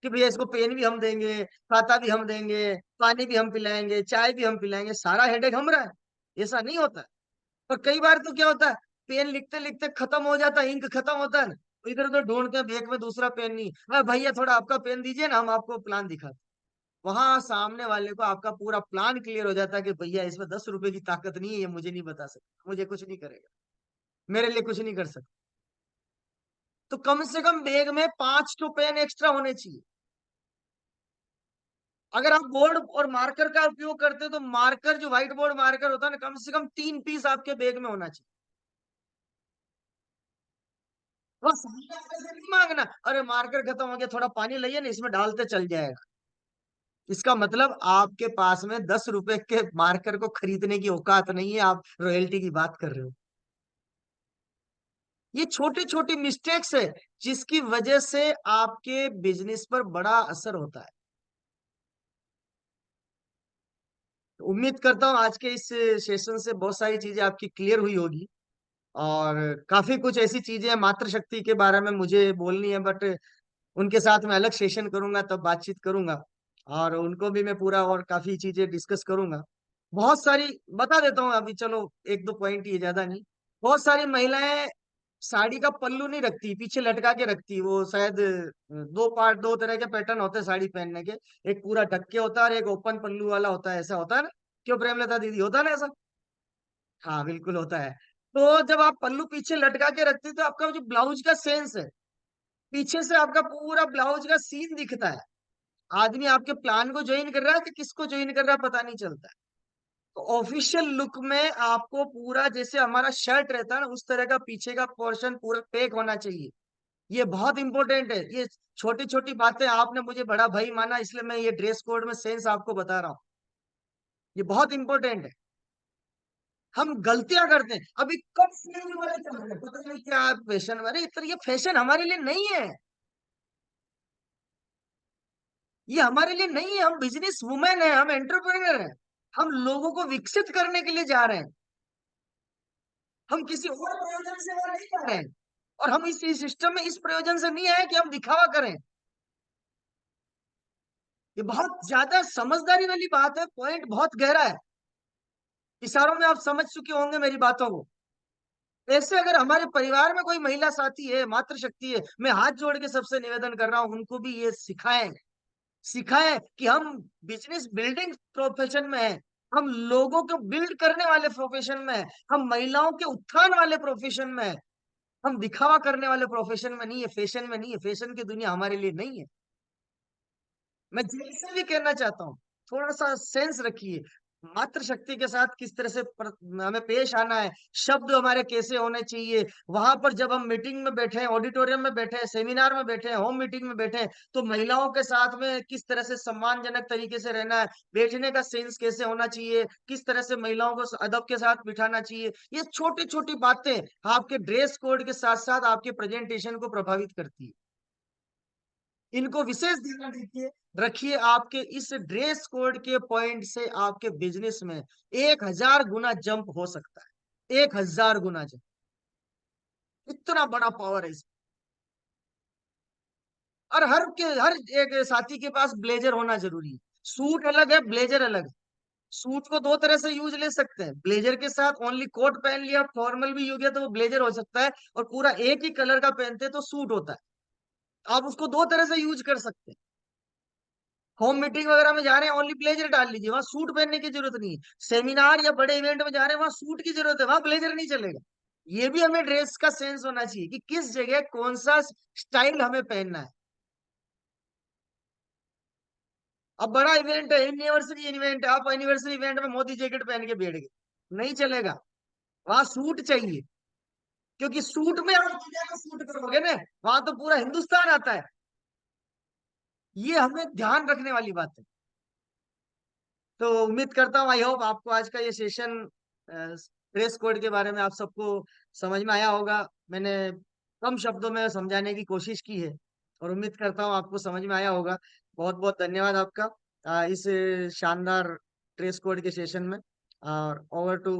S1: कि भैया इसको पेन भी हम देंगे, खाता भी हम देंगे, पानी भी हम पिलाएंगे, चाय भी हम पिलाएंगे, सारा हेडेक हम रहा है। ऐसा नहीं होता है। और कई बार तो क्या होता है, पेन लिखते लिखते खत्म हो जाता है, इंक खत्म होता है ना, तो इधर उधर ढूंढते हैं बैग में दूसरा पेन नहीं, अरे भैया थोड़ा आपका पेन दीजिए ना, हम आपको प्लान दिखाते हैं। वहां सामने वाले को आपका पूरा प्लान क्लियर हो जाता है कि भैया इसमें 10 रुपए की ताकत नहीं है, ये मुझे नहीं बता सकता, मुझे कुछ नहीं करेगा, मेरे लिए कुछ नहीं कर सकता। तो कम से कम बैग में 5 ठो पेन एक्स्ट्रा होने चाहिए। अगर आप बोर्ड और मार्कर का उपयोग करते हो तो मार्कर, जो व्हाइट बोर्ड मार्कर होता है ना, कम से कम 3 पीस आपके बैग में होना चाहिए। बस सामने वाले से नहीं मांगना, अरे मार्कर खत्म हो गया थोड़ा पानी लाइए ना, इसमें डालते चल जाएगा। इसका मतलब आपके पास में 10 रुपए के मार्कर को खरीदने की औकात नहीं है, आप रॉयल्टी की बात कर रहे हो। ये छोटी छोटी मिस्टेक्स है जिसकी वजह से आपके बिजनेस पर बड़ा असर होता है। तो उम्मीद करता हूँ आज के इस सेशन से बहुत सारी चीजें आपकी क्लियर हुई होगी, और काफी कुछ ऐसी चीजें हैं मातृ शक्ति के बारे में मुझे बोलनी है, बट उनके साथ मैं अलग सेशन करूंगा तब बातचीत करूंगा, और उनको भी मैं पूरा और काफी चीजें डिस्कस करूंगा। बहुत सारी बता देता हूँ अभी, चलो 1-2 पॉइंट, ये ज्यादा नहीं। बहुत सारी महिलाएं साड़ी का पल्लू नहीं रखती, पीछे लटका के रखती, वो शायद 2 पार्ट, 2 तरह के पैटर्न होते हैं साड़ी पहनने के, एक पूरा ढक के होता है और एक ओपन पल्लू वाला होता है, ऐसा होता है ना? क्यों प्रेमलता दीदी, होता है ना ऐसा? हाँ बिल्कुल होता है। तो जब आप पल्लू पीछे लटका के रखते हैं तो आपका जो ब्लाउज का सेंस है, पीछे से आपका पूरा ब्लाउज का सीन दिखता है, आदमी आपके प्लान को ज्वाइन कर रहा है कि किसको ज्वाइन कर रहा है पता नहीं चलता है। तो ऑफिशियल लुक में आपको पूरा जैसे हमारा शर्ट रहता है ना, उस तरह का पीछे का पोर्शन पूरा पैक होना चाहिए। ये बहुत इंपॉर्टेंट है, ये छोटी छोटी बातें, आपने मुझे बड़ा भाई माना इसलिए मैं ये ड्रेस कोड में सेंस आपको बता रहा हूँ, ये बहुत इंपॉर्टेंट है। हम गलतियां करते हैं, अभी कब फ्यूज वाले चल रहे हैं, पता नहीं क्या फैशन वाले, ये फैशन हमारे लिए नहीं है, ये हमारे लिए नहीं है। हम बिजनेस वुमेन है, हम एंटरप्रेनर है, हम लोगों को विकसित करने के लिए जा रहे हैं, हम किसी और प्रयोजन से वहां नहीं जा रहे हैं। और हम इस सिस्टम में इस प्रयोजन से नहीं आए कि हम दिखावा करें, ये बहुत ज्यादा समझदारी वाली बात है, पॉइंट बहुत गहरा है। इशारों में आप समझ चुके होंगे मेरी बातों को। ऐसे अगर हमारे परिवार में कोई महिला साथी है, मातृशक्ति है, मैं हाथ जोड़ के सबसे निवेदन कर रहा हूं, उनको भी ये सिखाएं। सिखाएं कि हम बिजनेस बिल्डिंग प्रोफेशन में हैं, हम लोगों को बिल्ड करने वाले प्रोफेशन में हैं, हम महिलाओं के उत्थान वाले प्रोफेशन में हैं, हम दिखावा करने वाले प्रोफेशन में नहीं है, फैशन में नहीं है। फैशन की दुनिया हमारे लिए नहीं है। मैं दिल से भी कहना चाहता हूँ, थोड़ा सा सेंस रखिए। मातृशक्ति के साथ किस तरह से हमें पेश आना है, शब्द हमारे कैसे होने चाहिए। वहां पर जब हम मीटिंग में बैठे हैं, ऑडिटोरियम में बैठे हैं, सेमिनार में बैठे हैं, होम मीटिंग में बैठे हैं, तो महिलाओं के साथ में किस तरह से सम्मानजनक तरीके से रहना है, बैठने का सेंस कैसे होना चाहिए, किस तरह से महिलाओं को अदब के साथ बिठाना चाहिए। ये छोटी छोटी बातें आपके ड्रेस कोड के साथ साथ आपके प्रेजेंटेशन को प्रभावित करती है। इनको विशेष ध्यान रखिए। रखिए, आपके इस ड्रेस कोड के पॉइंट से आपके बिजनेस में 1000 गुना जंप हो सकता है। 1000 गुना जंप, इतना बड़ा पावर है इसमें। और हर एक साथी के पास ब्लेजर होना जरूरी है। सूट अलग है, ब्लेजर अलग है। सूट को दो तरह से यूज ले सकते हैं, ब्लेजर के साथ ओनली कोट पहन लिया, फॉर्मल भी हो गया तो वो ब्लेजर हो सकता है, और पूरा एक ही कलर का पहनते हैं तो सूट होता है। आप उसको दो तरह से यूज कर सकते हैं। होम मीटिंग वगैरह में जा रहे हैं, ओनली ब्लेजर डाल लीजिए, वहां सूट पहनने की जरूरत नहीं है। सेमिनार या बड़े इवेंट में जा रहे हैं, वहां सूट की जरूरत है, वहां ब्लेजर नहीं चलेगा। ये भी हमें ड्रेस का सेंस होना चाहिए कि किस जगह कौन सा स्टाइल हमें पहनना है। अब बड़ा इवेंट है, एनिवर्सरी इवेंट है, आप एनिवर्सरी इवेंट में मोदी जैकेट पहन के बैठ गए, नहीं चलेगा। वहां सूट चाहिए, क्योंकि सूट में आप दुनिया को सूट करोगे ना, वहां तो पूरा हिंदुस्तान आता है। ये हमें ध्यान रखने वाली बात है। तो उम्मीद करता हूँ, आई होप आपको आज का ये सेशन ड्रेस कोड के बारे में आप सबको समझ में आया होगा। मैंने कम शब्दों में समझाने की कोशिश की है, और उम्मीद करता हूँ आपको समझ में आया होगा। बहुत बहुत धन्यवाद आपका इस शानदार ड्रेस कोड के सेशन में। और ओवर टू